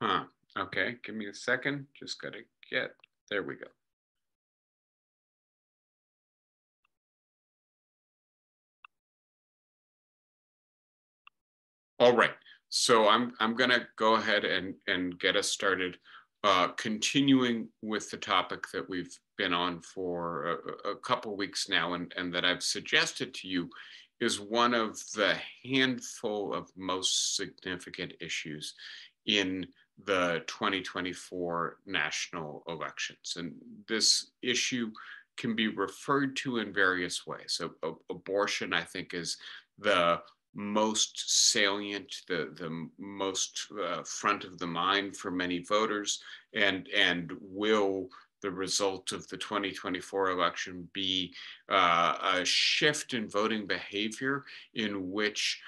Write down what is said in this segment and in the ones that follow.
Huh. Okay, give me a second. Just gotta get, there we go. All right. So I'm gonna go ahead and get us started, continuing with the topic that we've been on for a couple weeks now, and that I've suggested to you is one of the handful of most significant issues in the 2024 national elections. And this issue can be referred to in various ways. So, abortion, I think, is the most salient, the most front of the mind for many voters, and will the result of the 2024 election be a shift in voting behavior in which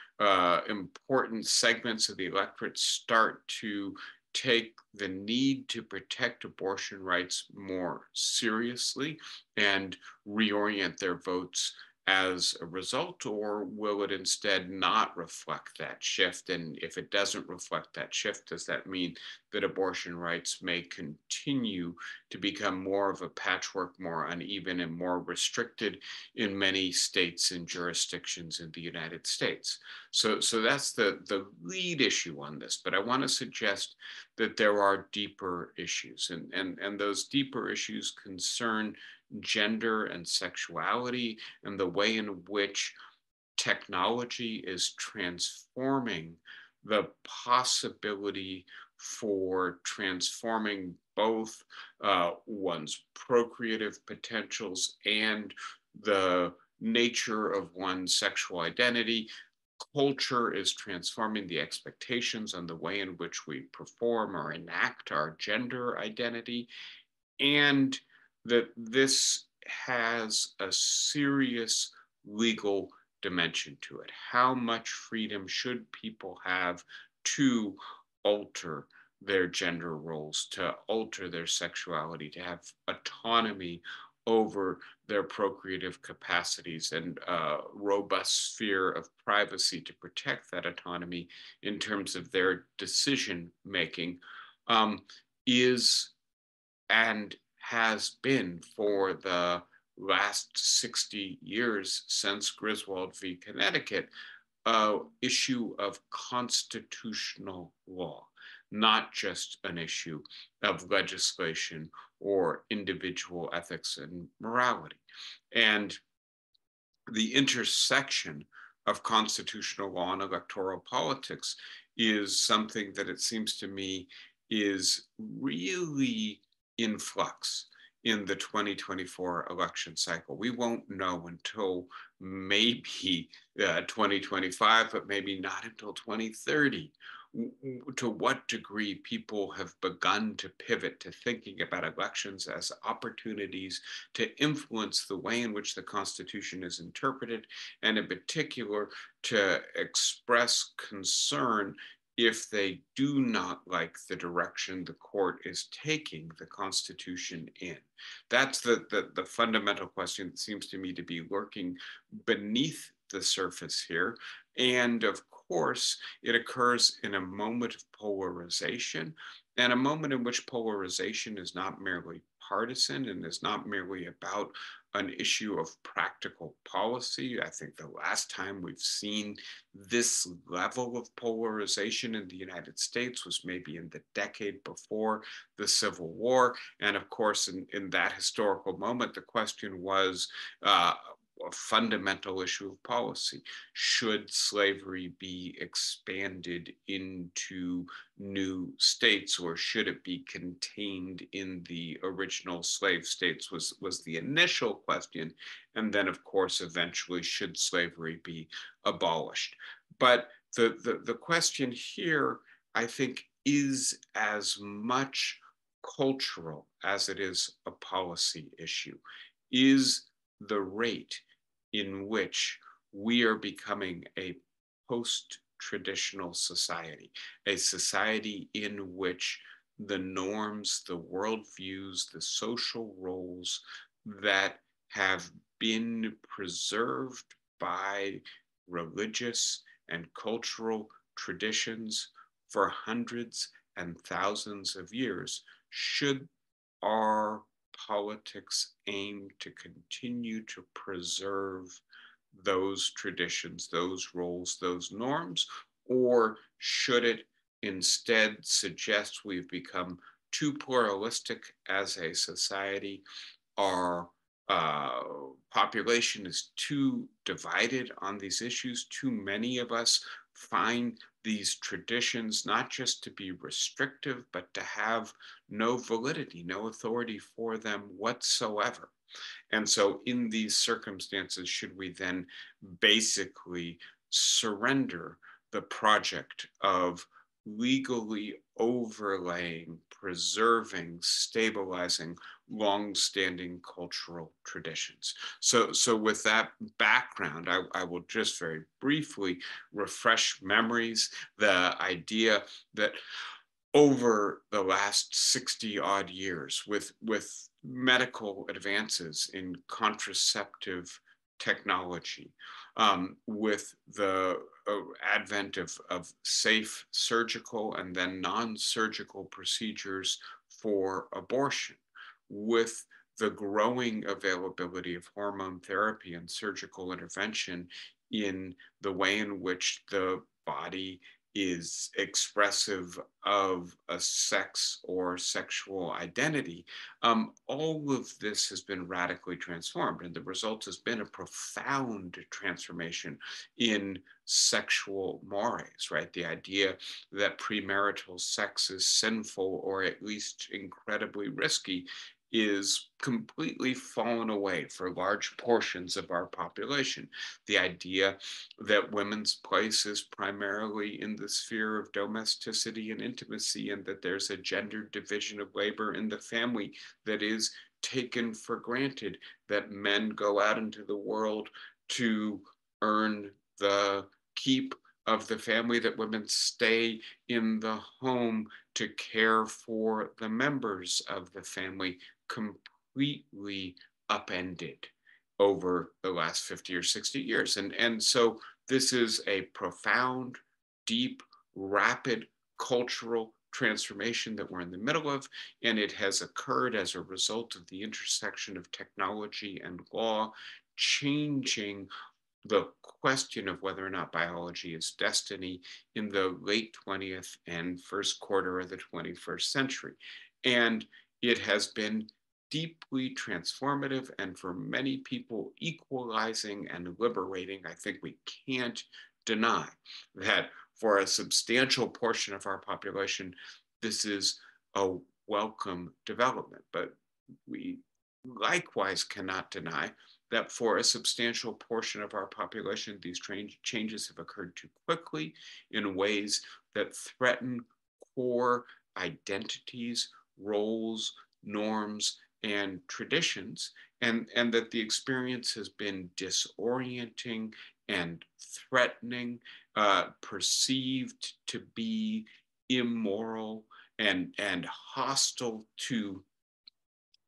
important segments of the electorate start to take the need to protect abortion rights more seriously and reorient their votes as a result, or will it instead not reflect that shift? And if it doesn't reflect that shift, does that mean that abortion rights may continue to become more of a patchwork, more uneven, and more restricted in many states and jurisdictions in the United States? So that's the lead issue on this. But I want to suggest that there are deeper issues, and those deeper issues concern gender and sexuality and the way in which technology is transforming the possibility for transforming both one's procreative potentials and the nature of one's sexual identity. Culture is transforming the expectations on the way in which we perform or enact our gender identity, and that this has a serious legal dimension to it. How much freedom should people have to alter their gender roles, to alter their sexuality, to have autonomy over their procreative capacities, and a robust sphere of privacy to protect that autonomy in terms of their decision making, is and has been for the last 60 years since Griswold v. Connecticut, issue of constitutional law, not just an issue of legislation or individual ethics and morality. And the intersection of constitutional law and electoral politics is something that it seems to me is really in flux in the 2024 election cycle. We won't know until maybe 2025, but maybe not until 2030, to what degree people have begun to pivot to thinking about elections as opportunities to influence the way in which the Constitution is interpreted, and in particular to express concern if they do not like the direction the court is taking the Constitution in. That's the fundamental question that seems to me to be lurking beneath the surface here. And of course, it occurs in a moment of polarization, and a moment in which polarization is not merely partisan and is not merely about an issue of practical policy. I think the last time we've seen this level of polarization in the United States was maybe in the decade before the Civil War. And of course, in that historical moment, the question was a fundamental issue of policy. Should slavery be expanded into new states, or should it be contained in the original slave states, was the initial question. And then, of course, eventually, should slavery be abolished? But the question here, I think, is as much cultural as it is a policy issue. Is the rate in which we are becoming a post-traditional society, a society in which the norms, the worldviews, the social roles that have been preserved by religious and cultural traditions for hundreds and thousands of years, should our politics aim to continue to preserve those traditions, those roles, those norms, or should it instead suggest we've become too pluralistic as a society? Our uh, population is too divided on these issues. Too many of us find these traditions not just to be restrictive, but to have no validity, no authority for them whatsoever. And so, in these circumstances, should we then basically surrender the project of legally overlaying, preserving, stabilizing long-standing cultural traditions? So with that background, I will just very briefly refresh memories. The idea that over the last 60 odd years, with medical advances in contraceptive technology, with the advent of safe surgical and then non-surgical procedures for abortion, with the growing availability of hormone therapy and surgical intervention in the way in which the body is expressive of a sex or sexual identity, all of this has been radically transformed. And the result has been a profound transformation in sexual mores, right? The idea that premarital sex is sinful or at least incredibly risky is completely fallen away for large portions of our population. The idea that women's place is primarily in the sphere of domesticity and intimacy, and that there's a gendered division of labor in the family that is taken for granted, that men go out into the world to earn the keep of the family, that women stay in the home to care for the members of the family, completely upended over the last 50 or 60 years. And so this is a profound, deep, rapid cultural transformation that we're in the middle of, and it has occurred as a result of the intersection of technology and law, changing the question of whether or not biology is destiny in the late 20th and first quarter of the 21st century. And it has been deeply transformative and for many people equalizing and liberating. I think we can't deny that for a substantial portion of our population, this is a welcome development. But we likewise cannot deny that for a substantial portion of our population, these changes have occurred too quickly in ways that threaten core identities, roles, norms, and traditions, and that the experience has been disorienting and threatening, perceived to be immoral and hostile to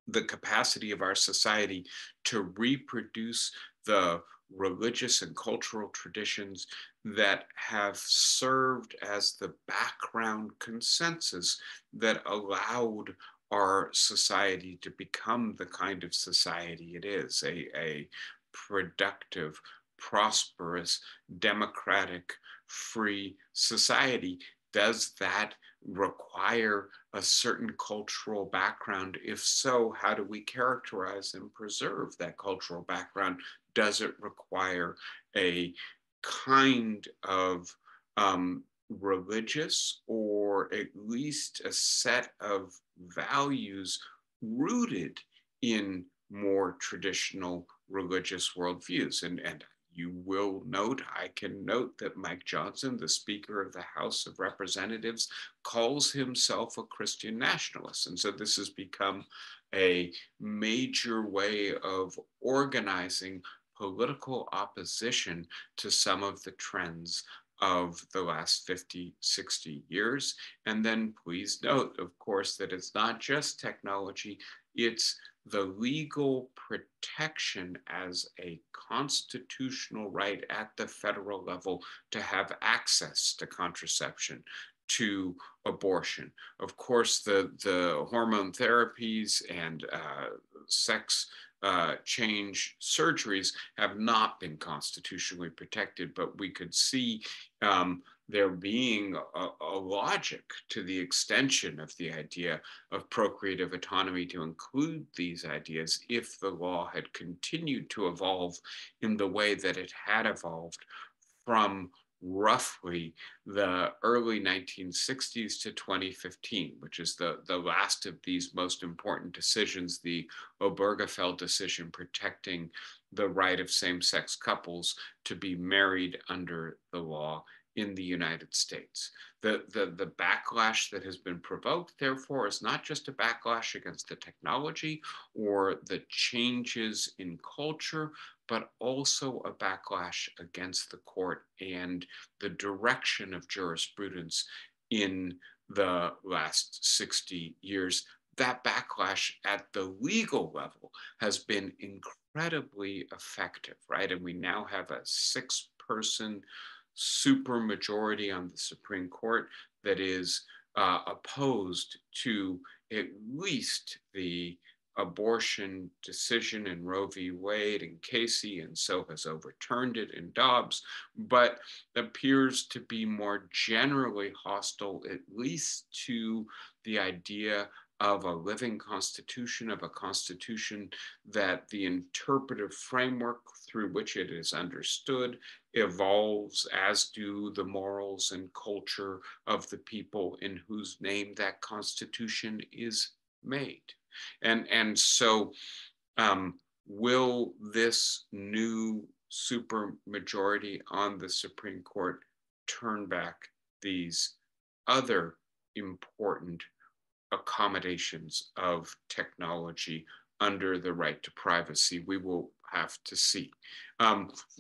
the capacity of our society to reproduce the religious and cultural traditions that have served as the background consensus that allowed our society to become the kind of society it is, a productive, prosperous, democratic, free society. Does that require a certain cultural background? If so, how do we characterize and preserve that cultural background? Does it require a kind of religious, or at least a set of values rooted in more traditional religious worldviews? And you will note, I can note that Mike Johnson, the Speaker of the House of Representatives, calls himself a Christian nationalist. And so this has become a major way of organizing political opposition to some of the trends of the last 50, 60 years. And then please note, of course, that it's not just technology, it's the legal protection as a constitutional right at the federal level to have access to contraception, to abortion. Of course, the hormone therapies and sex change surgeries have not been constitutionally protected, but we could see there being a logic to the extension of the idea of procreative autonomy to include these ideas if the law had continued to evolve in the way that it had evolved from roughly the early 1960s to 2015, which is the last of these most important decisions, the Obergefell decision protecting the right of same-sex couples to be married under the law in the United States. The backlash that has been provoked, therefore, is not just a backlash against the technology or the changes in culture, but also a backlash against the court and the direction of jurisprudence in the last 60 years. That backlash at the legal level has been incredibly effective, right? And we now have a 6-person supermajority on the Supreme Court that is opposed to at least the abortion decision in Roe v. Wade and Casey, and so has overturned it in Dobbs, but appears to be more generally hostile, at least to the idea of a living constitution, of a constitution that the interpretive framework through which it is understood evolves, as do the morals and culture of the people in whose name that constitution is made. And so will this new supermajority on the Supreme Court turn back these other important accommodations of technology under the right to privacy? We will have to see.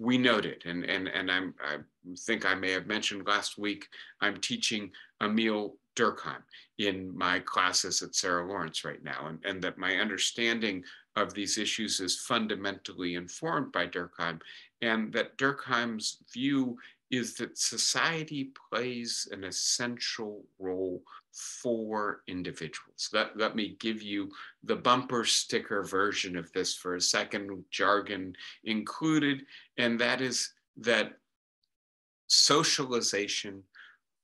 We noted, and I think I may have mentioned last week, I'm teaching Emil Durkheim in my classes at Sarah Lawrence right now, and that my understanding of these issues is fundamentally informed by Durkheim, and that Durkheim's view is that society plays an essential role for individuals. Let me give you the bumper sticker version of this for a second, jargon included, and that is that socialization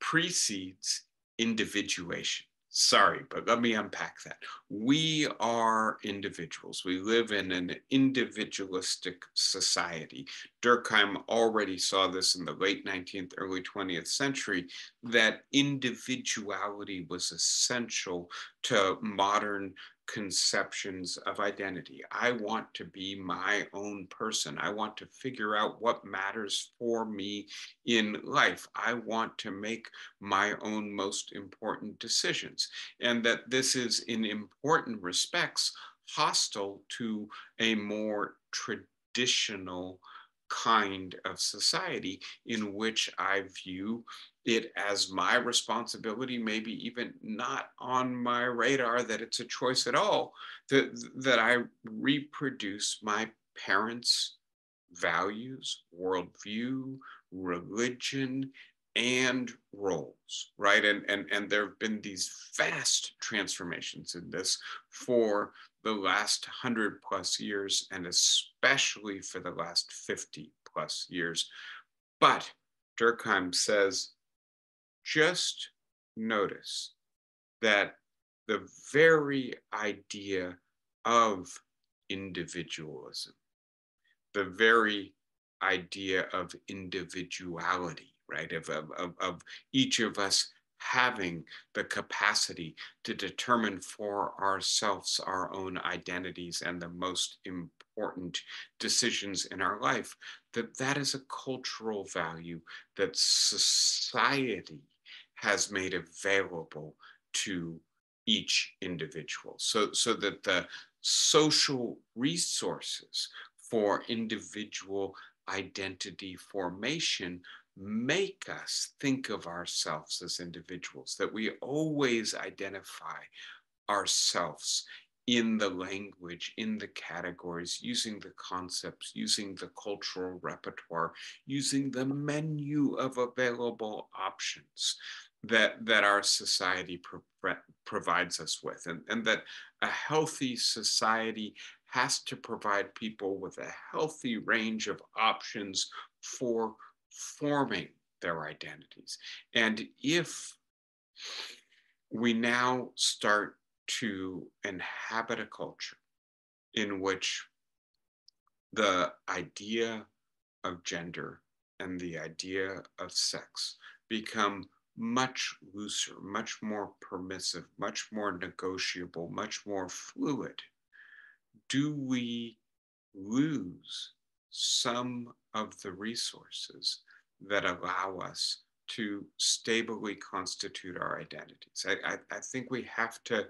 precedes individuation. Sorry, but let me unpack that. We are individuals. We live in an individualistic society. Durkheim already saw this in the late 19th, early 20th century, that individuality was essential to modern conceptions of identity. I want to be my own person. I want to figure out what matters for me in life. I want to make my own most important decisions. And that this is in important respects hostile to a more traditional kind of society in which I view it as my responsibility, maybe even not on my radar that it's a choice at all, that I reproduce my parents' values, worldview, religion, and roles, right? And there have been these vast transformations in this for the last 100+ years, and especially for the last 50+ years. But Durkheim says, just notice that the very idea of individualism, the very idea of individuality, right, of each of us having the capacity to determine for ourselves our own identities and the most important decisions in our life, that is a cultural value that society has made available to each individual, so that the social resources for individual identity formation make us think of ourselves as individuals, that we always identify ourselves in the language, in the categories, using the concepts, using the cultural repertoire, using the menu of available options. that our society provides us with, and that a healthy society has to provide people with a healthy range of options for forming their identities. And if we now start to inhabit a culture in which the idea of gender and the idea of sex become much looser, much more permissive, much more negotiable, much more fluid, do we lose some of the resources that allow us to stably constitute our identities? I think we have to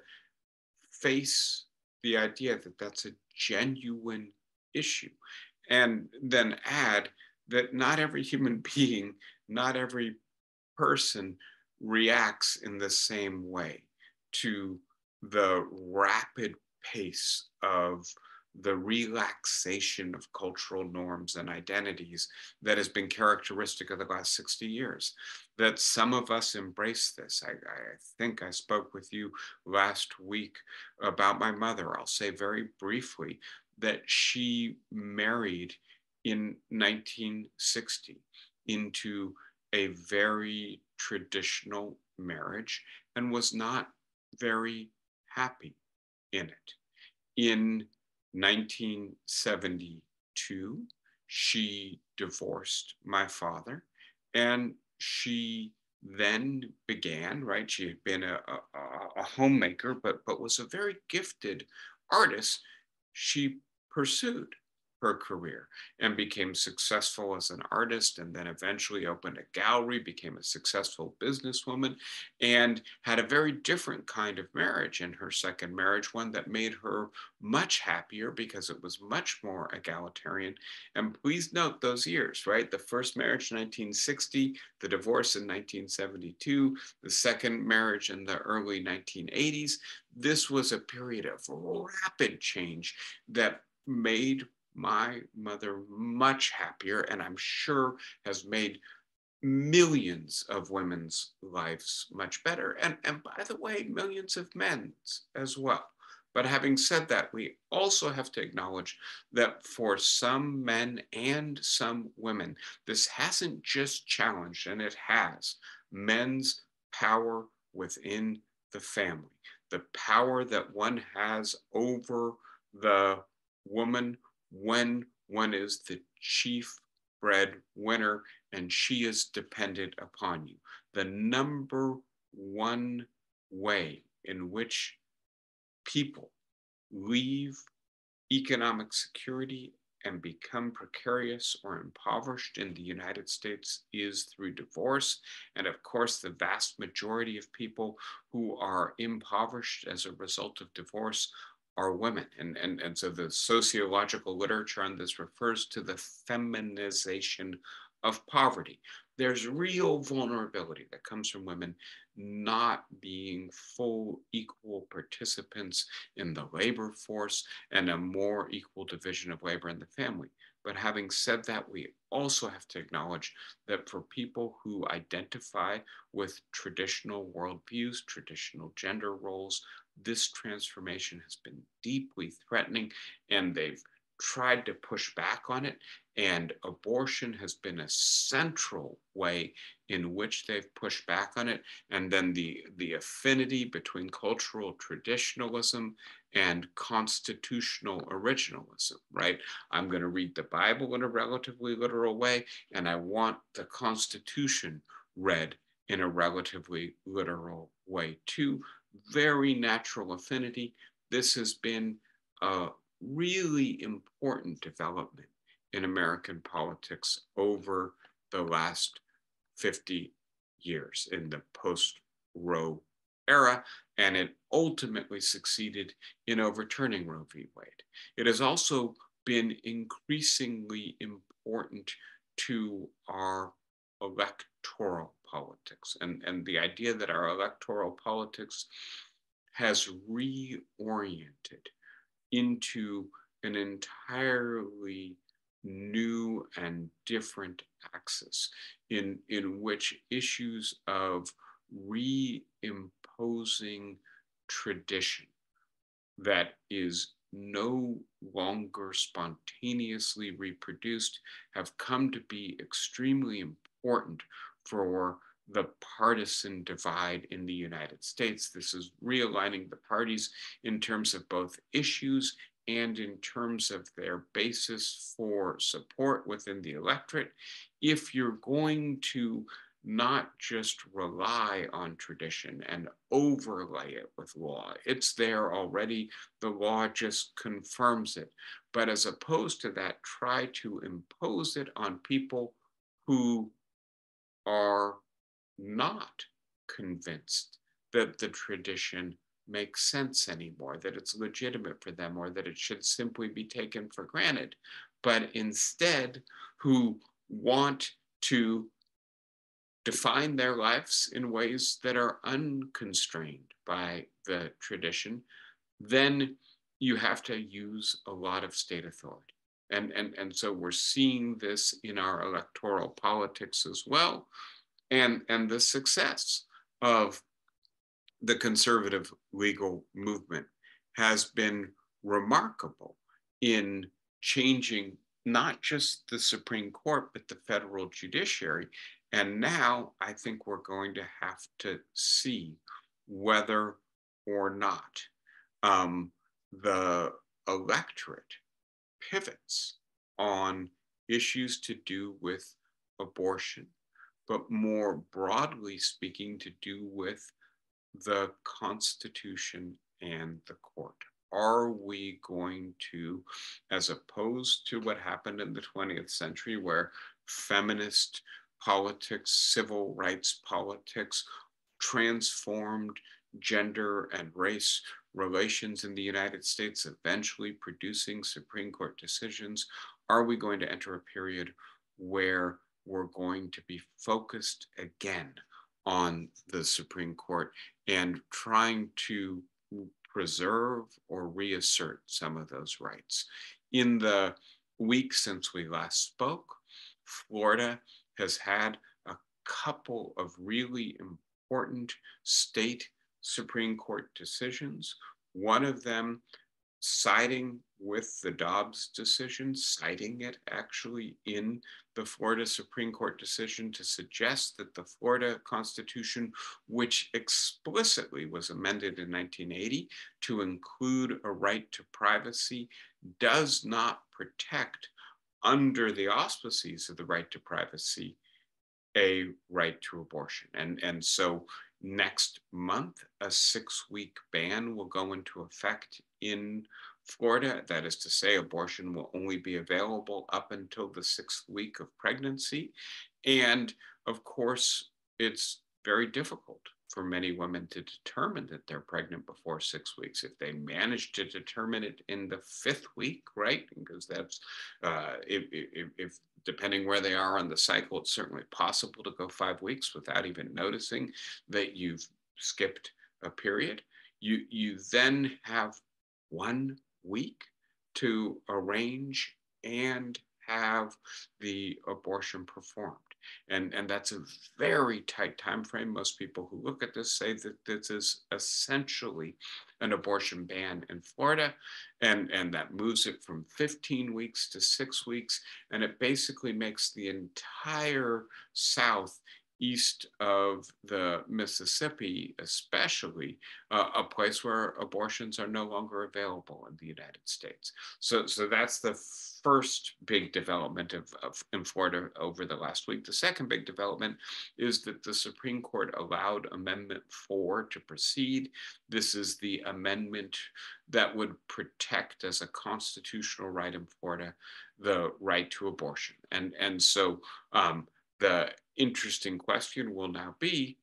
face the idea that that's a genuine issue. And then add that not every human being, not every person reacts in the same way to the rapid pace of the relaxation of cultural norms and identities that has been characteristic of the last 60 years. That some of us embrace this. I think I spoke with you last week about my mother. I'll say very briefly that she married in 1960 into a very traditional marriage and was not very happy in it. In 1972, she divorced my father, and she then began, right? She had been a homemaker, but was a very gifted artist. She pursued her career and became successful as an artist, and then eventually opened a gallery, became a successful businesswoman, and had a very different kind of marriage in her second marriage, one that made her much happier because it was much more egalitarian. And please note those years, right? The first marriage in 1960, the divorce in 1972, the second marriage in the early 1980s. This was a period of rapid change that made my mother much happier, and I'm sure has made millions of women's lives much better. And by the way, millions of men's as well. But having said that, we also have to acknowledge that for some men and some women, this hasn't just challenged, and it has, men's power within the family, the power that one has over the woman when one is the chief breadwinner and she is dependent upon you. The number one way in which people leave economic security and become precarious or impoverished in the United States is through divorce. And of course, the vast majority of people who are impoverished as a result of divorce are women. And so the sociological literature on this refers to the feminization of poverty. There's real vulnerability that comes from women not being full, equal participants in the labor force and a more equal division of labor in the family. But having said that, we also have to acknowledge that for people who identify with traditional worldviews, traditional gender roles, this transformation has been deeply threatening, and they've tried to push back on it. And abortion has been a central way in which they've pushed back on it. And then the affinity between cultural traditionalism and constitutional originalism, right? I'm going to read the Bible in a relatively literal way, and I want the Constitution read in a relatively literal way too. Very natural affinity. This has been a really important development in American politics over the last 50 years in the post-Roe era, and it ultimately succeeded in overturning Roe v. Wade. It has also been increasingly important to our electoral politics, and the idea that our electoral politics has reoriented into an entirely new and different axis in which issues of reimposing tradition that is no longer spontaneously reproduced have come to be extremely important for the partisan divide in the United States. This is realigning the parties in terms of both issues and in terms of their basis for support within the electorate. If you're going to not just rely on tradition and overlay it with law, it's there already, the law just confirms it. But as opposed to that, try to impose it on people who are not convinced that the tradition makes sense anymore, that it's legitimate for them, or that it should simply be taken for granted, but instead who want to define their lives in ways that are unconstrained by the tradition, then you have to use a lot of state authority. And so we're seeing this in our electoral politics as well. And the success of the conservative legal movement has been remarkable in changing not just the Supreme Court, but the federal judiciary. And now I think we're going to have to see whether or not the electorate pivots on issues to do with abortion, but more broadly speaking, to do with the Constitution and the court. Are we going to, as opposed to what happened in the 20th century, where feminist politics, civil rights politics transformed gender and race relations in the United States, eventually producing Supreme Court decisions, are we going to enter a period where we're going to be focused again on the Supreme Court and trying to preserve or reassert some of those rights? In the week since we last spoke, Florida has had a couple of really important state Supreme Court decisions. One of them siding with the Dobbs decision, citing it actually in the Florida Supreme Court decision to suggest that the Florida Constitution, which explicitly was amended in 1980 to include a right to privacy, does not protect, under the auspices of the right to privacy, a right to abortion. And so next month, a 6-week ban will go into effect in Florida. That is to say, abortion will only be available up until the 6th week of pregnancy. And of course, it's very difficult for many women to determine that they're pregnant before 6 weeks. If they manage to determine it in the 5th week, right? Because that's, if depending where they are on the cycle, it's certainly possible to go 5 weeks without even noticing that you've skipped a period. You then have 1 week to arrange and have the abortion performed. And that's a very tight time frame. Most people who look at this say that this is essentially an abortion ban in Florida, and that moves it from 15 weeks to 6 weeks, and it basically makes the entire South east of the Mississippi, especially, a place where abortions are no longer available in the United States. So that's the first big development in Florida over the last week. The second big development is that the Supreme Court allowed Amendment 4 to proceed. This is the amendment that would protect, as a constitutional right in Florida, the right to abortion. And so the interesting question will now be,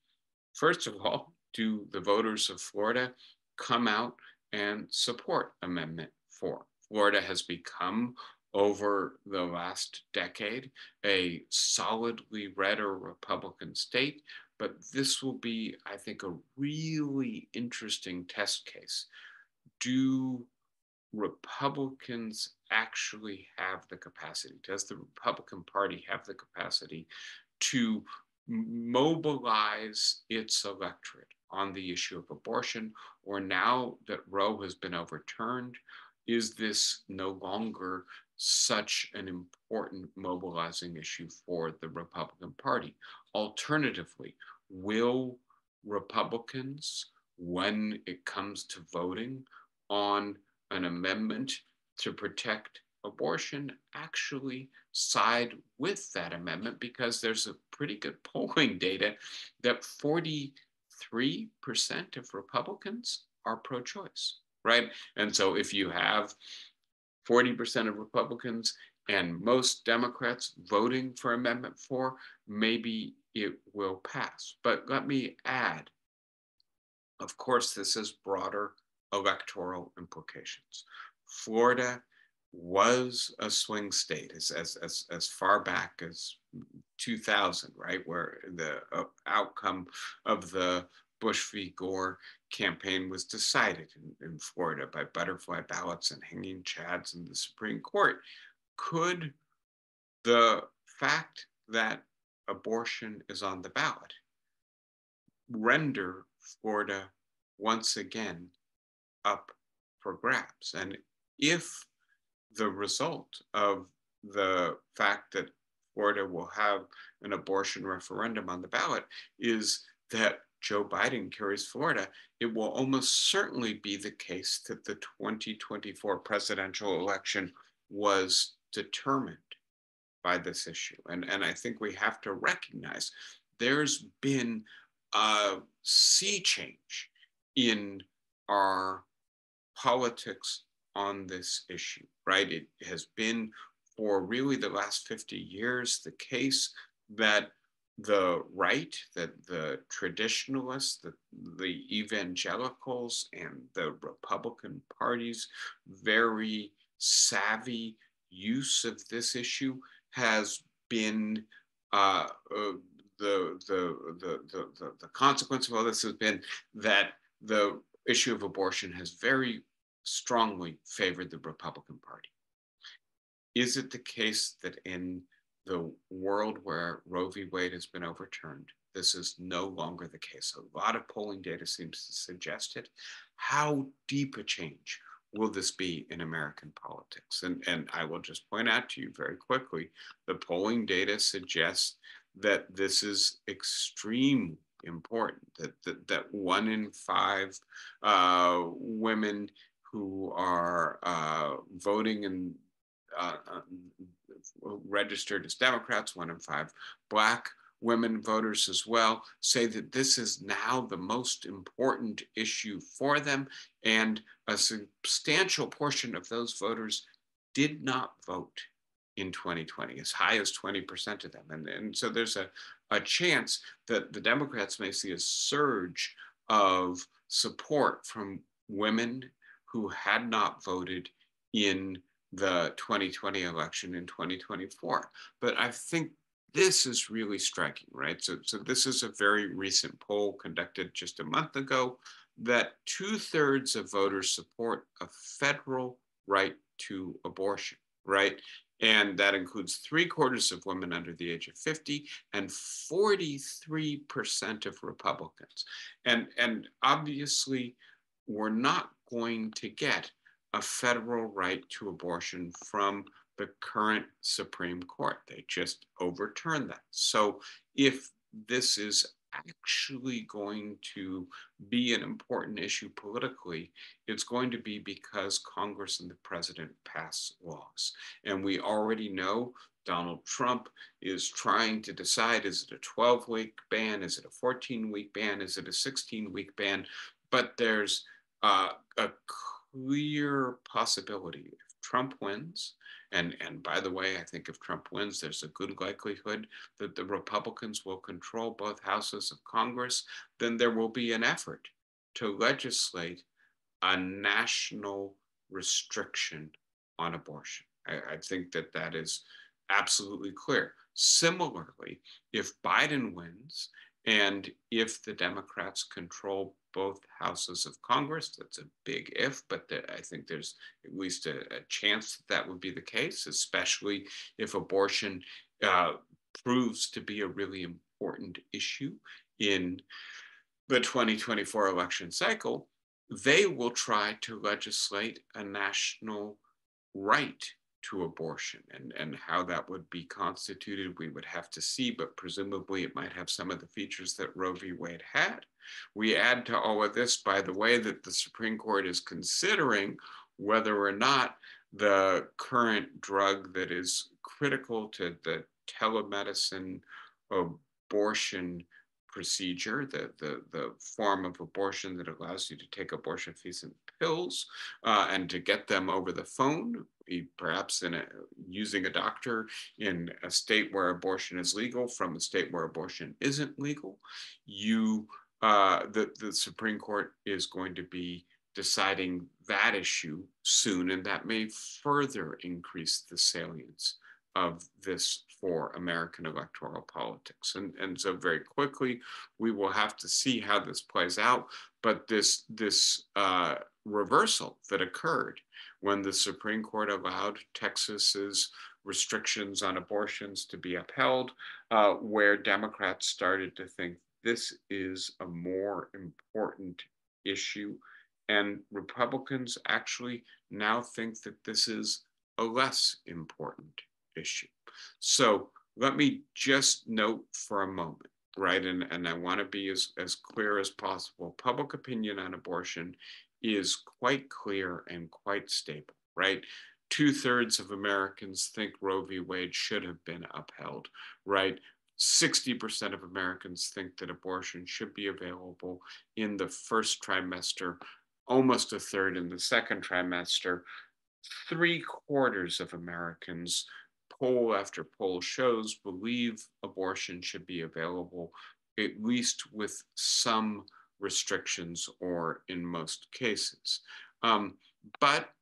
first of all, do the voters of Florida come out and support Amendment 4? Florida has become, over the last decade, a solidly red or Republican state, but this will be, I think, a really interesting test case. Do Republicans actually have the capacity? Does the Republican Party have the capacity to mobilize its electorate on the issue of abortion, or now that Roe has been overturned, is this no longer such an important mobilizing issue for the Republican Party? Alternatively, will Republicans, when it comes to voting on an amendment to protect abortion, actually side with that amendment? Because there's a pretty good polling data that 43% of Republicans are pro-choice, right? And so if you have 40% of Republicans and most Democrats voting for Amendment 4, maybe it will pass. But let me add, of course, this has broader electoral implications. Florida was a swing state as far back as 2000, right, where the outcome of the Bush v. Gore campaign was decided in Florida by butterfly ballots and hanging chads in the Supreme Court. Could the fact that abortion is on the ballot render Florida once again up for grabs? And if the result of the fact that Florida will have an abortion referendum on the ballot is that Joe Biden carries Florida, it will almost certainly be the case that the 2024 presidential election was determined by this issue. And I think we have to recognize there's been a sea change in our politics on this issue, right? It has been for really the last 50 years the case that the right, that the traditionalists, the evangelicals, and the Republican Party's very savvy use of this issue has been the consequence of all this has been that the issue of abortion has very strongly favored the Republican Party. Is it the case that in the world where Roe v. Wade has been overturned, this is no longer the case? A lot of polling data seems to suggest it. How deep a change will this be in American politics? And I will just point out to you very quickly, the polling data suggests that this is extremely important, that 1 in 5 women who are voting and registered as Democrats, 1 in 5 Black women voters as well, say that this is now the most important issue for them. And a substantial portion of those voters did not vote in 2020, as high as 20% of them. And so there's a chance that the Democrats may see a surge of support from women who had not voted in the 2020 election in 2024. But I think this is really striking, right? So this is a very recent poll conducted just a month ago that 2/3 of voters support a federal right to abortion, right? And that includes 3/4 of women under the age of 50 and 43% of Republicans. And obviously, we're not going to get a federal right to abortion from the current Supreme Court. They just overturned that. So if this is actually going to be an important issue politically, it's going to be because Congress and the president pass laws. And we already know Donald Trump is trying to decide, is it a 12-week ban? Is it a 14-week ban? Is it a 16-week ban? But there's a clear possibility if Trump wins, and by the way, I think if Trump wins, there's a good likelihood that the Republicans will control both houses of Congress, then there will be an effort to legislate a national restriction on abortion. I think that that is absolutely clear. Similarly, if Biden wins and if the Democrats control both houses of Congress, that's a big if, but I think there's at least a chance that would be the case, especially if abortion proves to be a really important issue in the 2024 election cycle, they will try to legislate a national right to abortion, and how that would be constituted, we would have to see, but presumably it might have some of the features that Roe v. Wade had. We add to all of this, by the way, that the Supreme Court is considering whether or not the current drug that is critical to the telemedicine abortion procedure, the form of abortion that allows you to take abortifacient pills and to get them over the phone, perhaps using a doctor in a state where abortion is legal from a state where abortion isn't legal. The Supreme Court is going to be deciding that issue soon, and that may further increase the salience of this for American electoral politics. And so very quickly, we will have to see how this plays out. But this reversal that occurred when the Supreme Court allowed Texas's restrictions on abortions to be upheld, where Democrats started to think this is a more important issue. And Republicans actually now think that this is a less important issue. So let me just note for a moment, right? And I want to be as clear as possible. Public opinion on abortion is quite clear and quite stable, right? 2/3 of Americans think Roe v. Wade should have been upheld, right? 60% of Americans think that abortion should be available in the first trimester, almost a third in the second trimester. 3/4 of Americans, poll after poll shows, believe abortion should be available, at least with some restrictions or in most cases. But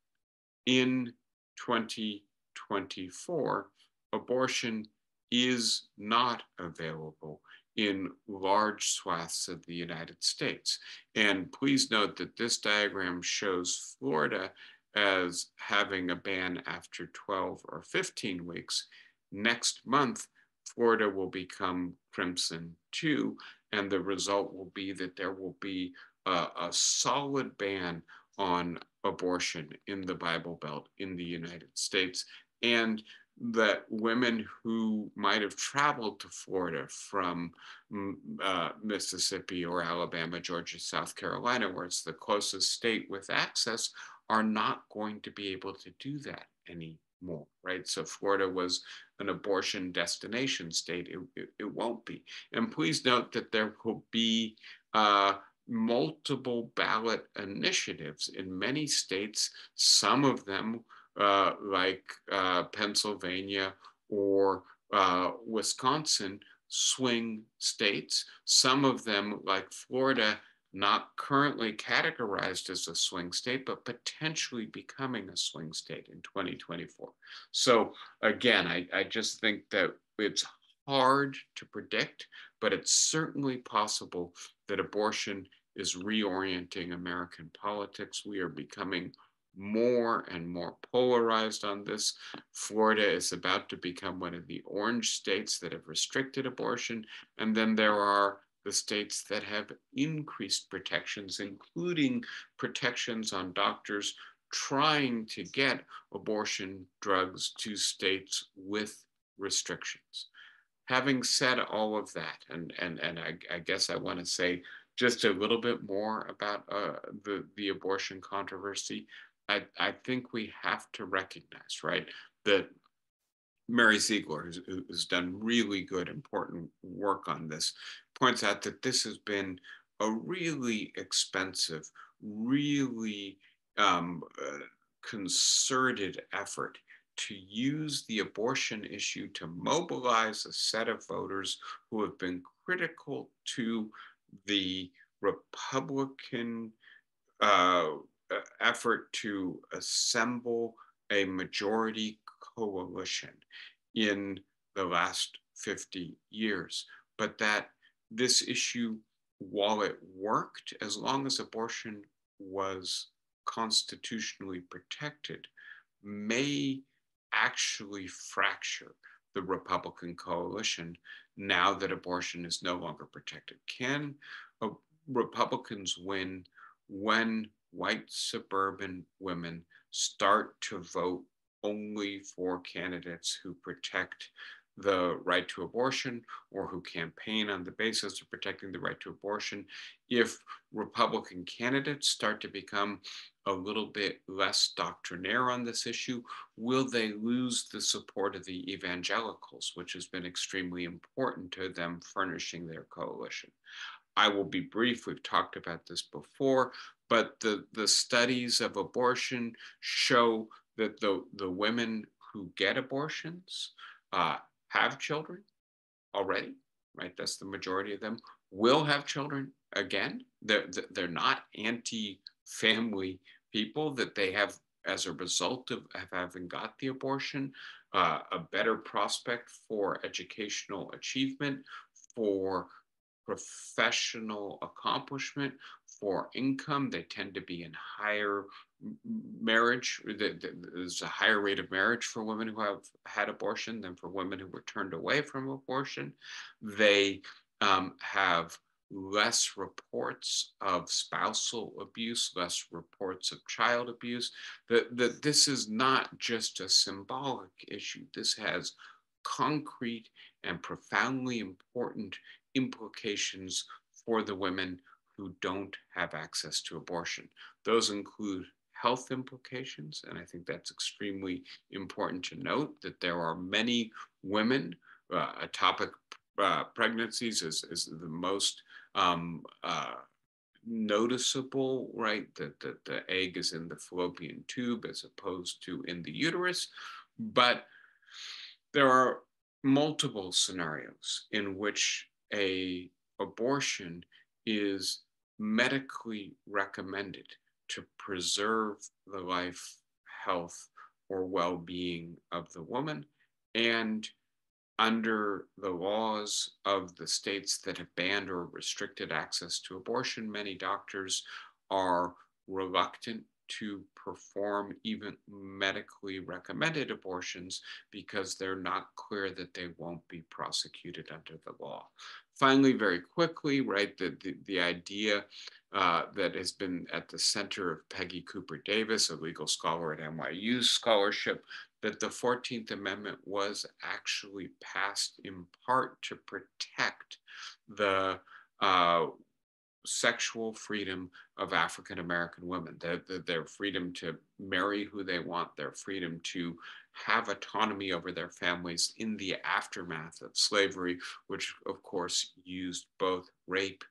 in 2024, abortion is not available in large swaths of the United States. And please note that this diagram shows Florida as having a ban after 12 or 15 weeks. Next month, Florida will become crimson too, and the result will be that there will be a solid ban on abortion in the Bible Belt in the United States, and that women who might have traveled to Florida from Mississippi or Alabama, Georgia, South Carolina, where it's the closest state with access, are not going to be able to do that anymore, right? So Florida was an abortion destination state. It won't be. And please note that there will be multiple ballot initiatives in many states, some of them like Pennsylvania or Wisconsin, swing states. Some of them, like Florida, not currently categorized as a swing state, but potentially becoming a swing state in 2024. So again, I just think that it's hard to predict, but it's certainly possible that abortion is reorienting American politics. We are becoming more and more polarized on this. Florida is about to become one of the orange states that have restricted abortion. And then there are the states that have increased protections, including protections on doctors trying to get abortion drugs to states with restrictions. Having said all of that, and I guess I want to say just a little bit more about the abortion controversy, I think we have to recognize, right, that Mary Ziegler, who's done really good, important work on this, points out that this has been a really expensive, really concerted effort to use the abortion issue to mobilize a set of voters who have been critical to the Republican effort to assemble a majority coalition in the last 50 years. But that this issue, while it worked, as long as abortion was constitutionally protected, may actually fracture the Republican coalition, now that abortion is no longer protected? Can uh, Republicans win when white suburban women start to vote only for candidates who protect the right to abortion or who campaign on the basis of protecting the right to abortion? If Republican candidates start to become a little bit less doctrinaire on this issue, will they lose the support of the evangelicals, which has been extremely important to them furnishing their coalition? I will be brief. We've talked about this before, but the studies of abortion show that the women who get abortions uh, have children already, right? That's the majority of them, will have children again. They're not anti-family people, that they have, as a result of having got the abortion, a better prospect for educational achievement, for professional accomplishment, for income. They tend to be in higher marriage. There's a higher rate of marriage for women who have had abortion than for women who were turned away from abortion. They have less reports of spousal abuse, less reports of child abuse. That this is not just a symbolic issue. This has concrete and profoundly important implications for the women who don't have access to abortion. Those include health implications, and I think that's extremely important to note, that there are many women, ectopic pregnancies is the most noticeable, right? That the egg is in the fallopian tube as opposed to in the uterus. But there are multiple scenarios in which a abortion is medically recommended to preserve the life, health, or well-being of the woman. And under the laws of the states that have banned or restricted access to abortion, many doctors are reluctant to perform even medically recommended abortions because they're not clear that they won't be prosecuted under the law. Finally, very quickly, right, the idea that has been at the center of Peggy Cooper Davis, a legal scholar at NYU's scholarship, that the 14th Amendment was actually passed in part to protect the sexual freedom of African American women, their freedom to marry who they want, their freedom to have autonomy over their families in the aftermath of slavery, which of course used both rape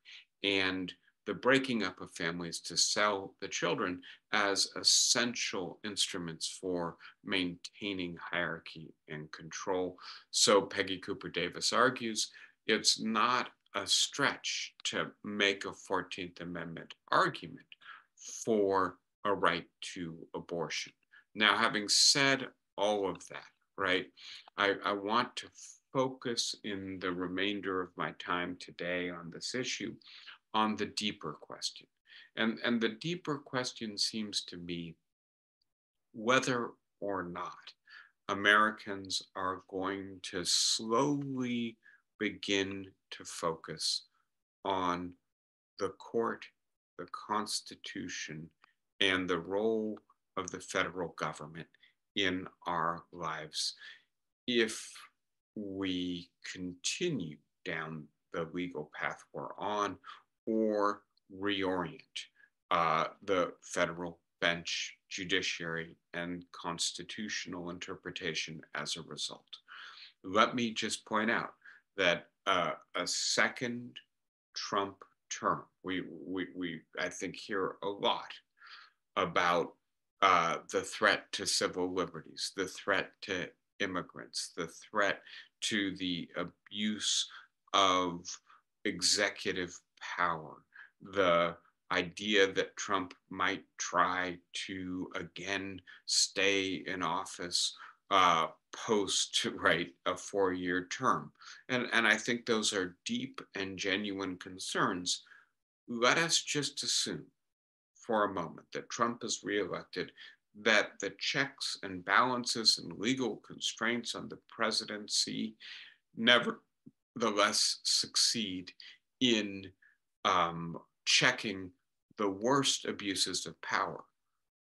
and the breaking up of families to sell the children as essential instruments for maintaining hierarchy and control. So Peggy Cooper Davis argues it's not a stretch to make a 14th Amendment argument for a right to abortion. Now, having said all of that, right, I want to focus in the remainder of my time today on this issue on the deeper question. And the deeper question seems to me whether or not Americans are going to slowly begin to focus on the court, the Constitution, and the role of the federal government in our lives if we continue down the legal path we're on, or reorient the federal bench, judiciary, and constitutional interpretation as a result. Let me just point out that a second Trump term, I think hear a lot about the threat to civil liberties, the threat to immigrants, the threat to the abuse of executive power, the idea that Trump might try to again stay in office post, right, a 4-year term. And I think those are deep and genuine concerns. Let us just assume for a moment that Trump is reelected, that the checks and balances and legal constraints on the presidency never the less succeed in checking the worst abuses of power.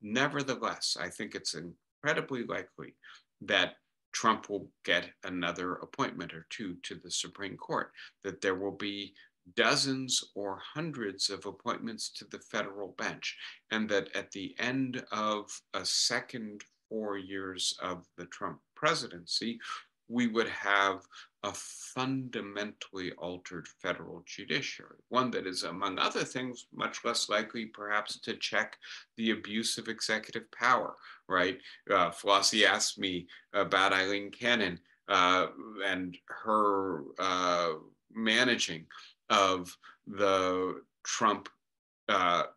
Nevertheless, I think it's incredibly likely that Trump will get another appointment or two to the Supreme Court, that there will be dozens or hundreds of appointments to the federal bench, and that at the end of a second 4 years of the Trump presidency, we would have a fundamentally altered federal judiciary, one that is, among other things, much less likely perhaps to check the abuse of executive power, right? Flossie asked me about Eileen Cannon and her managing of the Trump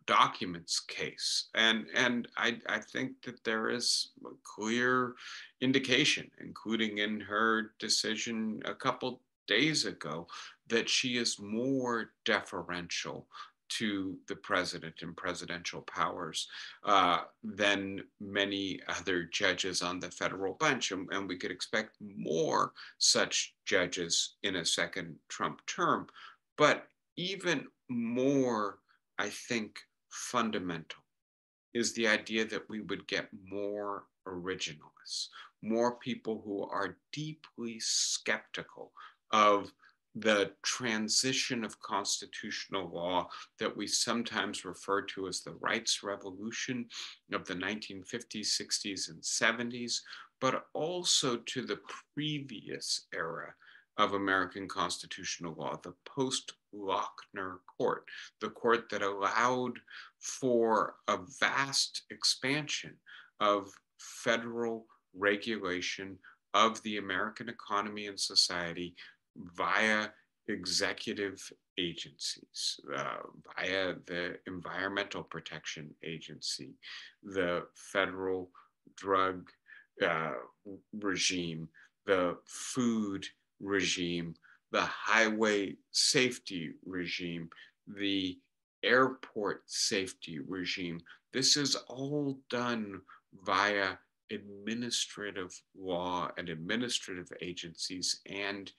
documents case. And I think that there is a clear indication, including in her decision a couple days ago, that she is more deferential to the president and presidential powers than many other judges on the federal bench. And we could expect more such judges in a second Trump term. But even more, I think, fundamental is the idea that we would get more originalists, more people who are deeply skeptical of the transition of constitutional law that we sometimes refer to as the rights revolution of the 1950s, 60s, and 70s, but also to the previous era of American constitutional law, the post-Lochner court, the court that allowed for a vast expansion of federal regulation of the American economy and society via executive agencies, via the Environmental Protection Agency, the federal drug uh, regime, the food regime, the highway safety regime, the airport safety regime. This is all done via administrative law and administrative agencies. And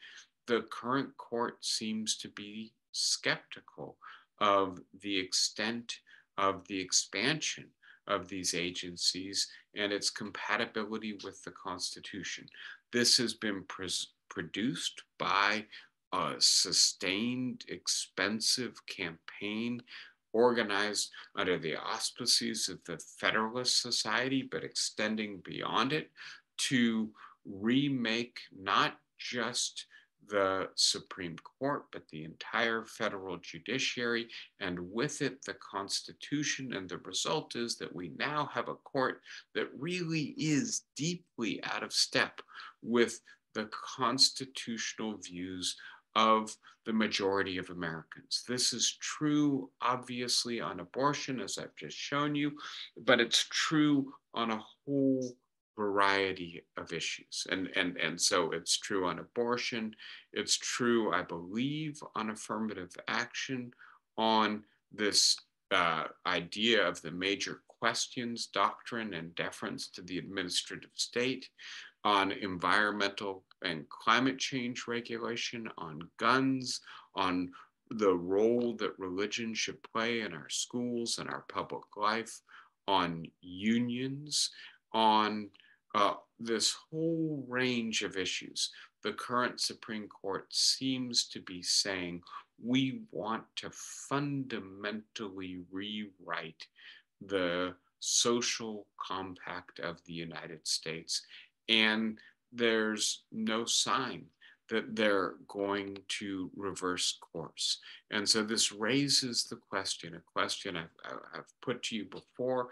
the current court seems to be skeptical of the extent of the expansion of these agencies and its compatibility with the Constitution. This has been produced by a sustained, expensive campaign organized under the auspices of the Federalist Society, but extending beyond it to remake not just the Supreme Court, but the entire federal judiciary, and with it, the Constitution. And the result is that we now have a court that really is deeply out of step with the constitutional views of the majority of Americans. This is true, obviously, on abortion, as I've just shown you, but it's true on a whole variety of issues. And so it's true on abortion. It's true, I believe, on affirmative action, on this idea of the major questions doctrine and deference to the administrative state, on environmental and climate change regulation, on guns, on the role that religion should play in our schools and our public life, on unions, on this whole range of issues. The current Supreme Court seems to be saying we want to fundamentally rewrite the social compact of the United States. And there's no sign that they're going to reverse course. And so this raises the question, a question I've put to you before,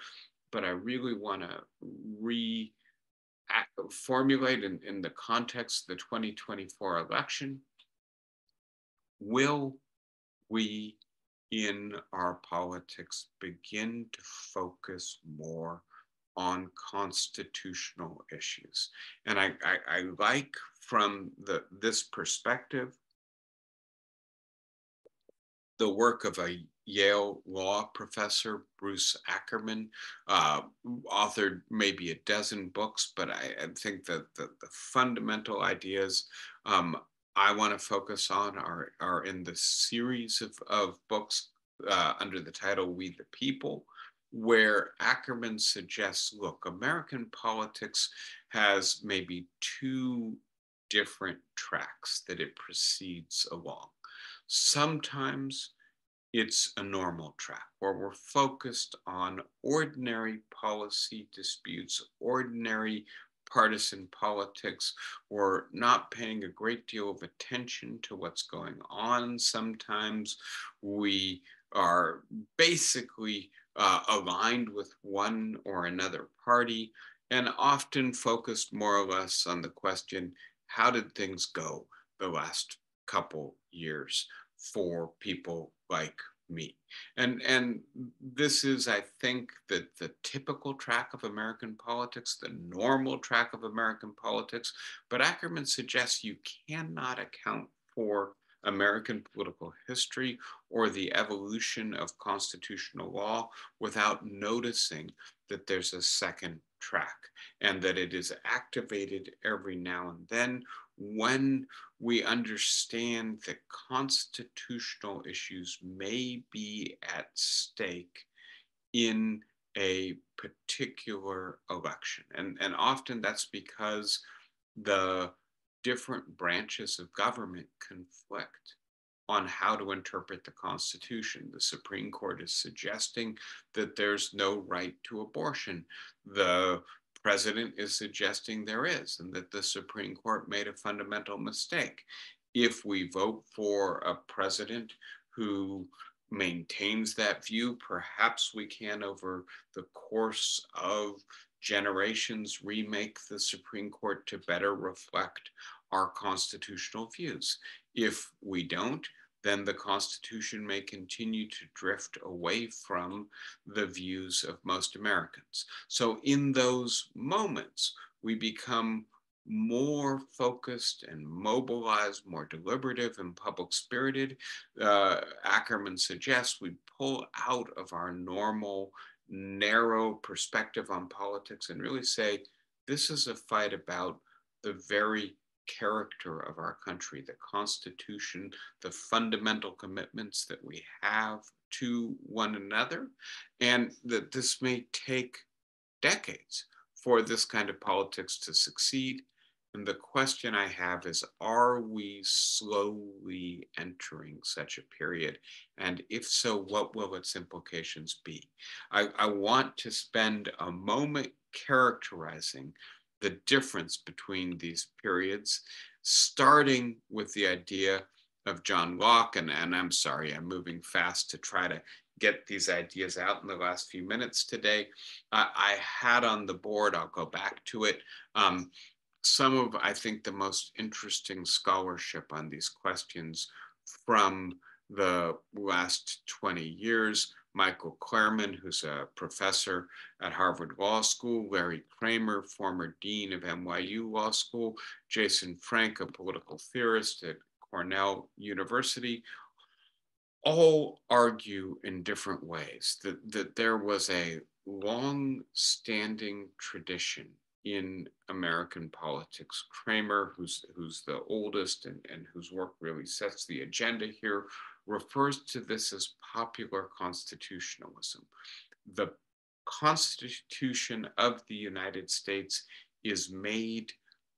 but I really want to formulate in the context of the 2024 election. Will we in our politics begin to focus more on constitutional issues? And I like from this perspective the work of a Yale law professor, Bruce Ackerman, authored maybe a dozen books, but I think that the fundamental ideas I want to focus on are in the series of books under the title We the People, where Ackerman suggests, look, American politics has maybe two different tracks that it proceeds along. Sometimes it's a normal track where we're focused on ordinary policy disputes, ordinary partisan politics. We're not paying a great deal of attention to what's going on. Sometimes we are basically aligned with one or another party and often focused more or less on the question, how did things go the last couple years for people like me? And this is, I think, the typical track of American politics, the normal track of American politics. But Ackerman suggests you cannot account for American political history or the evolution of constitutional law without noticing that there's a second track and that it is activated every now and then when we understand that constitutional issues may be at stake in a particular election. And often that's because the different branches of government conflict on how to interpret the Constitution. The Supreme Court is suggesting that there's no right to abortion. The president is suggesting there is, and that the Supreme Court made a fundamental mistake. If we vote for a president who maintains that view, perhaps we can, over the course of generations, remake the Supreme Court to better reflect our constitutional views. If we don't, then the Constitution may continue to drift away from the views of most Americans. So in those moments, we become more focused and mobilized, more deliberative and public spirited. Ackerman suggests we pull out of our normal, narrow perspective on politics and really say, this is a fight about the very character of our country, the Constitution, the fundamental commitments that we have to one another, and that this may take decades for this kind of politics to succeed. And the question I have is, are we slowly entering such a period? And if so, what will its implications be? I want to spend a moment characterizing the difference between these periods, starting with the idea of John Locke. And I'm sorry, I'm moving fast to try to get these ideas out in the last few minutes today. I had on the board, I'll go back to it, some of, I think, the most interesting scholarship on these questions from the last 20 years. Michael Clarman, who's a professor at Harvard Law School, Larry Kramer, former dean of NYU Law School, Jason Frank, a political theorist at Cornell University, all argue in different ways that there was a long-standing tradition in American politics. Kramer, who's the oldest and whose work really sets the agenda here, refers to this as popular constitutionalism. The Constitution of the United States is made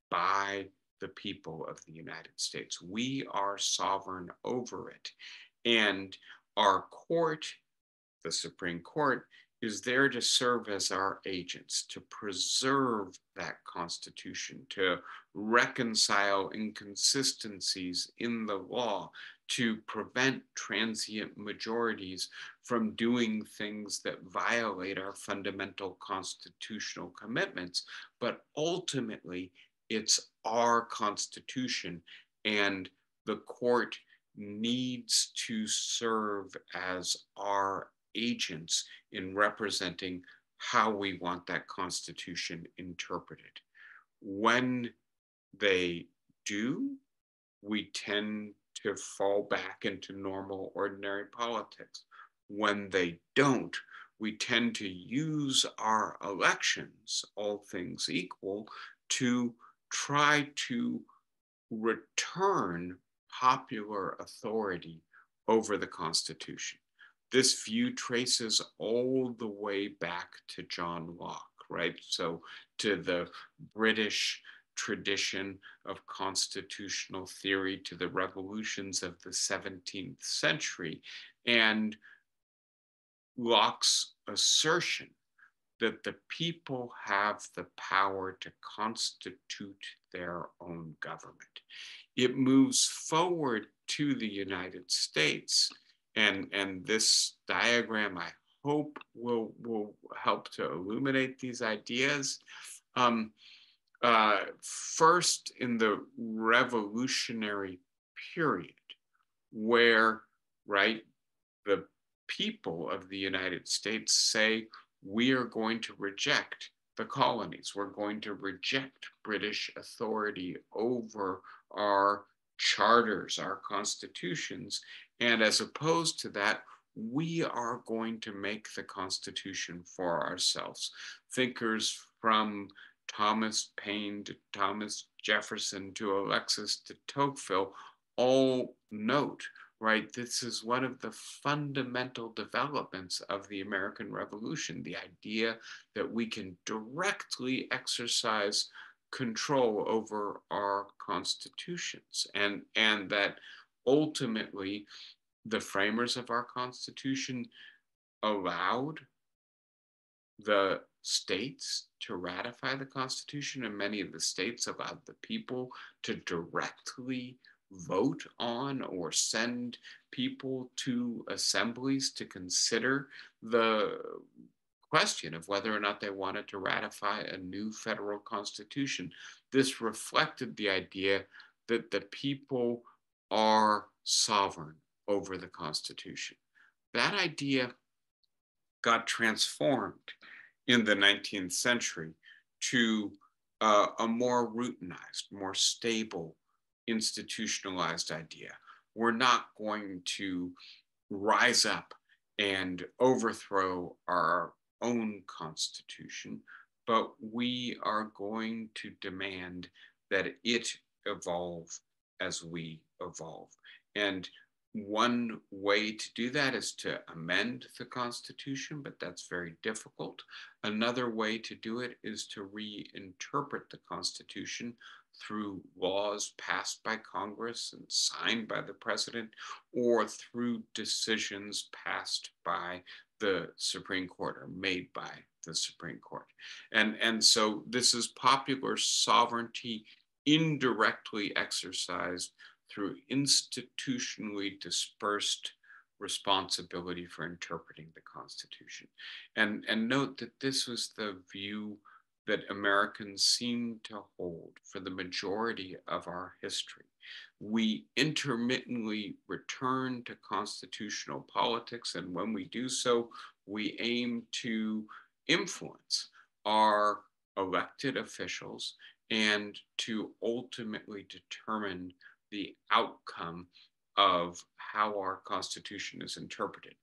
by the people of the United States. We are sovereign over it. And our court, the Supreme Court, is there to serve as our agents, to preserve that Constitution, to reconcile inconsistencies in the law, to prevent transient majorities from doing things that violate our fundamental constitutional commitments. But ultimately, it's our Constitution, and the court needs to serve as our agents in representing how we want that Constitution interpreted. When they do, we tend to fall back into normal, ordinary politics. When they don't, we tend to use our elections, all things equal, to try to return popular authority over the Constitution. This view traces all the way back to John Locke, right? So to the British tradition of constitutional theory, to the revolutions of the 17th century, and Locke's assertion that the people have the power to constitute their own government. It moves forward to the United States. And this diagram, I hope, will help to illuminate these ideas. First, in the revolutionary period, where, right, the people of the United States say, we are going to reject the colonies. We're going to reject British authority over our charters, our constitutions. And as opposed to that, we are going to make the Constitution for ourselves. Thinkers from Thomas Paine to Thomas Jefferson to Alexis de Tocqueville all note, right? This is one of the fundamental developments of the American Revolution, the idea that we can directly exercise control over our constitutions, and that ultimately the framers of our Constitution allowed the states to ratify the Constitution, and many of the states allowed the people to directly vote on or send people to assemblies to consider the question of whether or not they wanted to ratify a new federal constitution. This reflected the idea that the people are sovereign over the Constitution. That idea got transformed in the 19th century to a more routinized, more stable, institutionalized idea. We're not going to rise up and overthrow our own constitution, but we are going to demand that it evolve as we evolve. And one way to do that is to amend the Constitution, but that's very difficult. Another way to do it is to reinterpret the Constitution through laws passed by Congress and signed by the president, or through decisions passed by the Supreme Court or made by the Supreme Court. And so this is popular sovereignty indirectly exercised through institutionally dispersed responsibility for interpreting the Constitution. And note that this was the view that Americans seemed to hold for the majority of our history. We intermittently return to constitutional politics, and when we do so, we aim to influence our elected officials and to ultimately determine the outcome of how our Constitution is interpreted.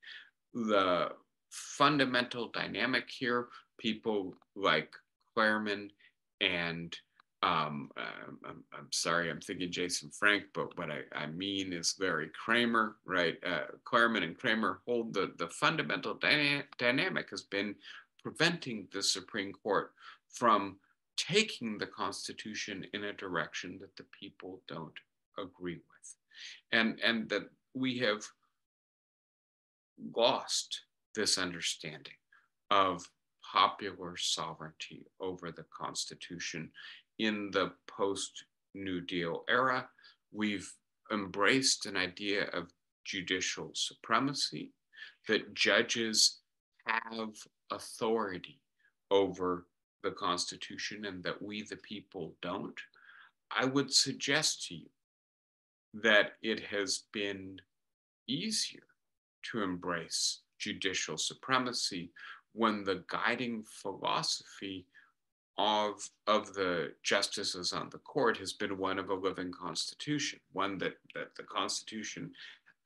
The fundamental dynamic here, people like Clareman and I'm sorry, I'm thinking Jason Frank, but what I mean is Larry Kramer, right? Clareman and Kramer hold the fundamental dynamic has been preventing the Supreme Court from taking the Constitution in a direction that the people don't agree with. And that we have lost this understanding of popular sovereignty over the Constitution in the post-New Deal era. We've embraced an idea of judicial supremacy, that judges have authority over the Constitution and that we, the people, don't. I would suggest to you that it has been easier to embrace judicial supremacy when the guiding philosophy of the justices on the court has been one of a living constitution, one that the Constitution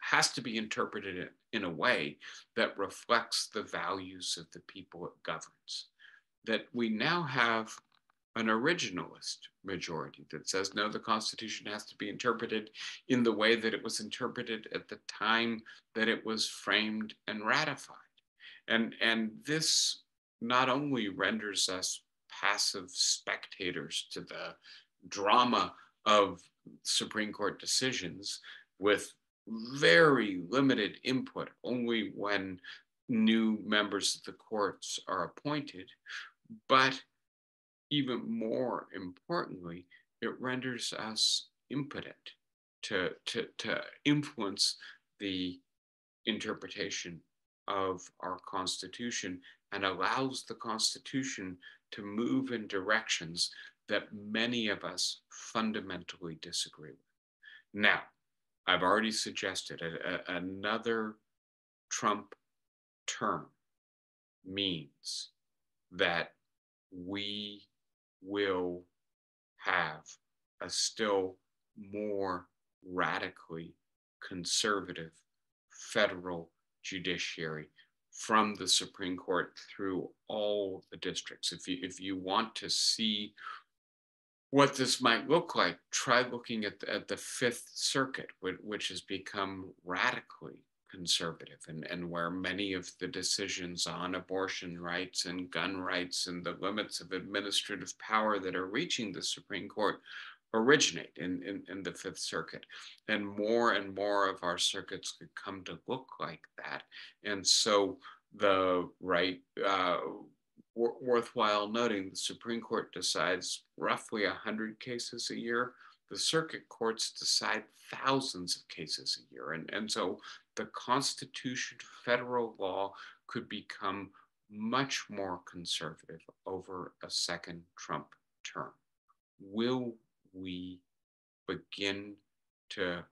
has to be interpreted in a way that reflects the values of the people it governs. That we now have an originalist majority that says, no, the Constitution has to be interpreted in the way that it was interpreted at the time that it was framed and ratified. And this not only renders us passive spectators to the drama of Supreme Court decisions with very limited input, only when new members of the courts are appointed, but even more importantly, it renders us impotent to influence the interpretation of our Constitution and allows the Constitution to move in directions that many of us fundamentally disagree with. Now, I've already suggested another Trump term means that we will have a still more radically conservative federal judiciary from the Supreme Court through all the districts. If you want to see what this might look like, try looking at the Fifth Circuit, which has become radically conservative and where many of the decisions on abortion rights and gun rights and the limits of administrative power that are reaching the Supreme Court originate in the Fifth Circuit. And more of our circuits could come to look like that. And so worthwhile noting, the Supreme Court decides roughly 100 cases a year. The circuit courts decide thousands of cases a year. And so the Constitution, federal law could become much more conservative over a second Trump term. Will we begin to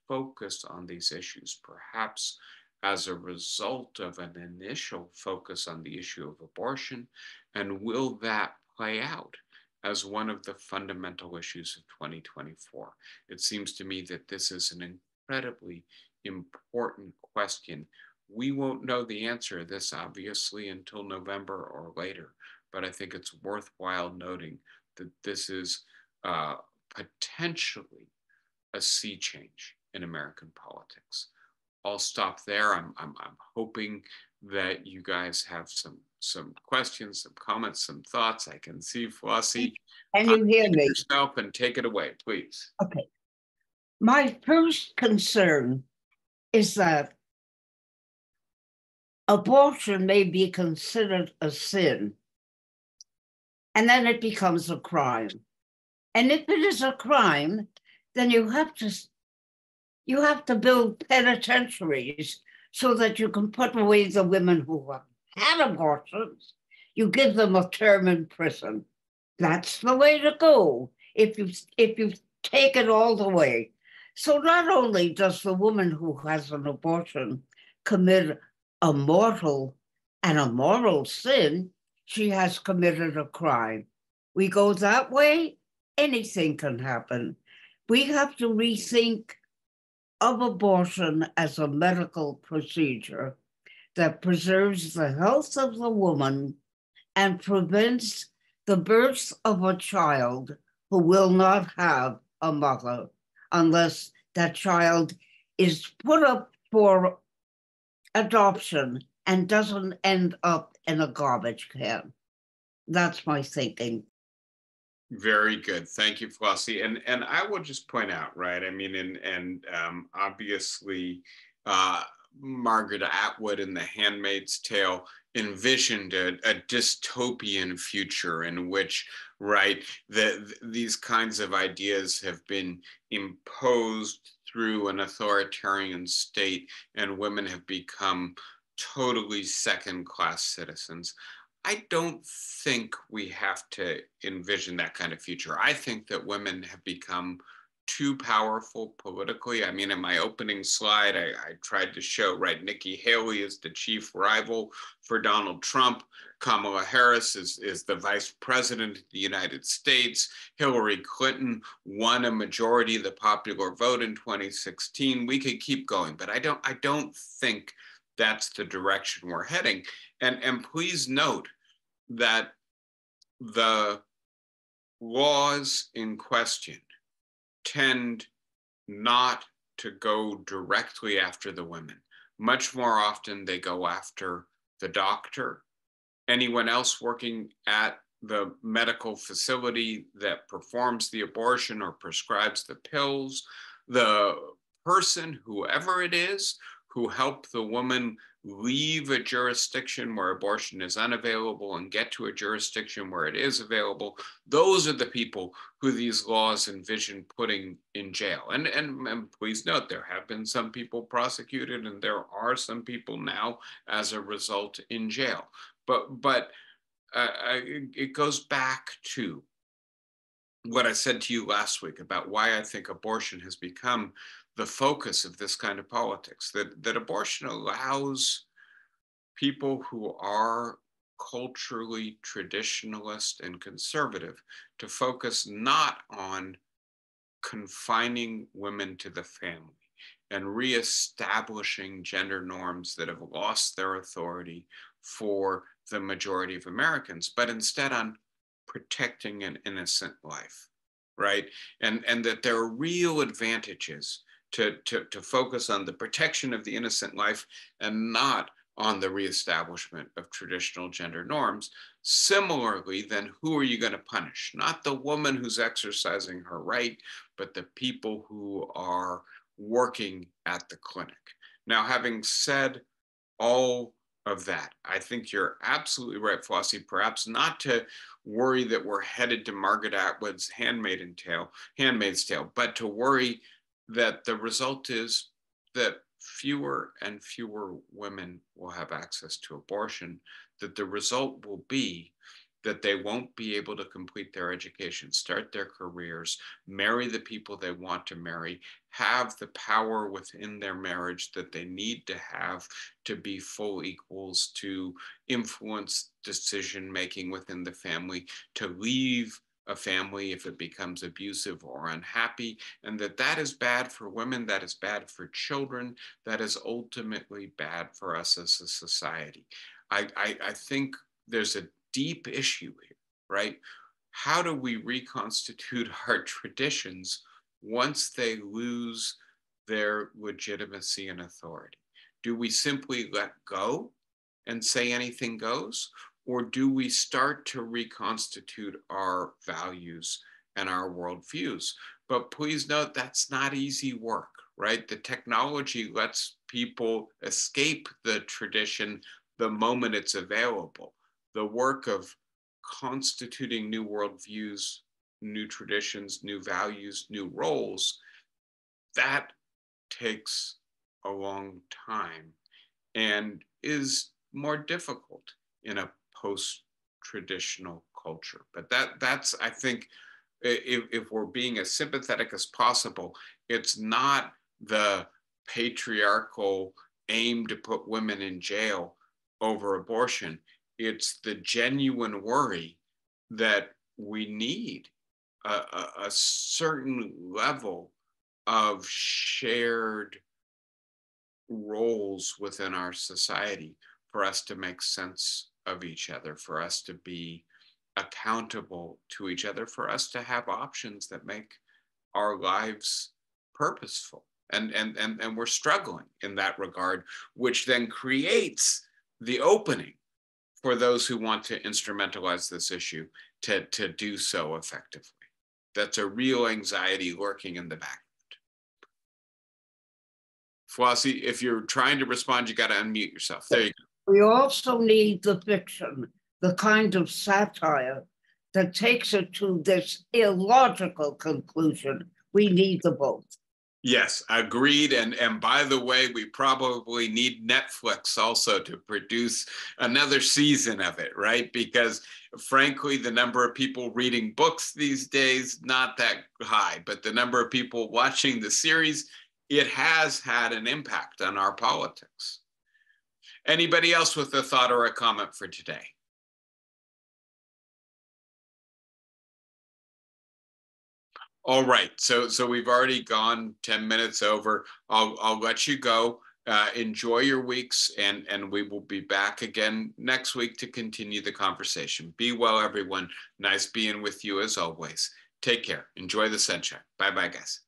focus on these issues, perhaps as a result of an initial focus on the issue of abortion? And will that play out as one of the fundamental issues of 2024? It seems to me that this is an incredibly important question. We won't know the answer to this, obviously, until November or later, but I think it's worthwhile noting that this is potentially a sea change in American politics. I'll stop there. I'm hoping that you guys have some questions, some comments, some thoughts. I can see Flossie. Can you hear me? Yourself and take it away, please. Okay. My first concern is that abortion may be considered a sin, and then it becomes a crime. And if it is a crime, then you have to build penitentiaries so that you can put away the women who have had abortions. You give them a term in prison. That's the way to go if you take it all the way. So not only does the woman who has an abortion commit a mortal and a moral sin, she has committed a crime. We go that way, anything can happen. We have to rethink of abortion as a medical procedure that preserves the health of the woman and prevents the birth of a child who will not have a mother unless that child is put up for adoption and doesn't end up in a garbage can. That's my thinking. Very good. Thank you, Flossie. And I will just point out, right? I mean, obviously, Margaret Atwood in The Handmaid's Tale envisioned a dystopian future in which, right, these kinds of ideas have been imposed through an authoritarian state and women have become totally second-class citizens. I don't think we have to envision that kind of future. I think that women have become too powerful politically. I mean, in my opening slide, I tried to show, right, Nikki Haley is the chief rival for Donald Trump. Kamala Harris is the vice president of the United States. Hillary Clinton won a majority of the popular vote in 2016. We could keep going, but I don't think that's the direction we're heading. And please note that the laws in question tend not to go directly after the women. Much more often, they go after the doctor, anyone else working at the medical facility that performs the abortion or prescribes the pills, the person, whoever it is, who helped the woman leave a jurisdiction where abortion is unavailable and get to a jurisdiction where it is available. Those are the people who these laws envision putting in jail. And please note, there have been some people prosecuted, and there are some people now, as a result, in jail. But it goes back to what I said to you last week about why I think abortion has become the focus of this kind of politics, that abortion allows people who are culturally traditionalist and conservative to focus not on confining women to the family and reestablishing gender norms that have lost their authority for the majority of Americans, but instead on protecting an innocent life, right? And that there are real advantages to focus on the protection of the innocent life and not on the reestablishment of traditional gender norms. Similarly, then who are you going to punish? Not the woman who's exercising her right, but the people who are working at the clinic. Now, having said all of that, I think you're absolutely right, Flossie, perhaps not to worry that we're headed to Margaret Atwood's Handmaid's Tale, but to worry that the result is that fewer and fewer women will have access to abortion, that the result will be that they won't be able to complete their education, start their careers, marry the people they want to marry, have the power within their marriage that they need to have to be full equals, to influence decision making within the family, to leave a family if it becomes abusive or unhappy, and that is bad for women, that is bad for children, that is ultimately bad for us as a society. I think there's a deep issue here, right? How do we reconstitute our traditions once they lose their legitimacy and authority? Do we simply let go and say anything goes? Or do we start to reconstitute our values and our worldviews? But please note, that's not easy work, right? The technology lets people escape the tradition the moment it's available. The work of constituting new worldviews, new traditions, new values, new roles, that takes a long time and is more difficult in a post-traditional culture. But that's, I think, if we're being as sympathetic as possible, it's not the patriarchal aim to put women in jail over abortion. It's the genuine worry that we need a certain level of shared roles within our society for us to make sense of each other, for us to be accountable to each other, for us to have options that make our lives purposeful. And we're struggling in that regard, which then creates the opening for those who want to instrumentalize this issue to do so effectively. That's a real anxiety lurking in the background. Flossie, if you're trying to respond, you got to unmute yourself. There you go. We also need the fiction, the kind of satire that takes it to this illogical conclusion. We need the both. Yes, agreed. And by the way, we probably need Netflix also to produce another season of it, right? Because frankly, the number of people reading books these days, not that high, but the number of people watching the series, it has had an impact on our politics. Anybody else with a thought or a comment for today? All right, so we've already gone 10 minutes over. I'll let you go. Enjoy your weeks, and we will be back again next week to continue the conversation. Be well, everyone. Nice being with you as always. Take care. Enjoy the sunshine. Bye-bye, guys.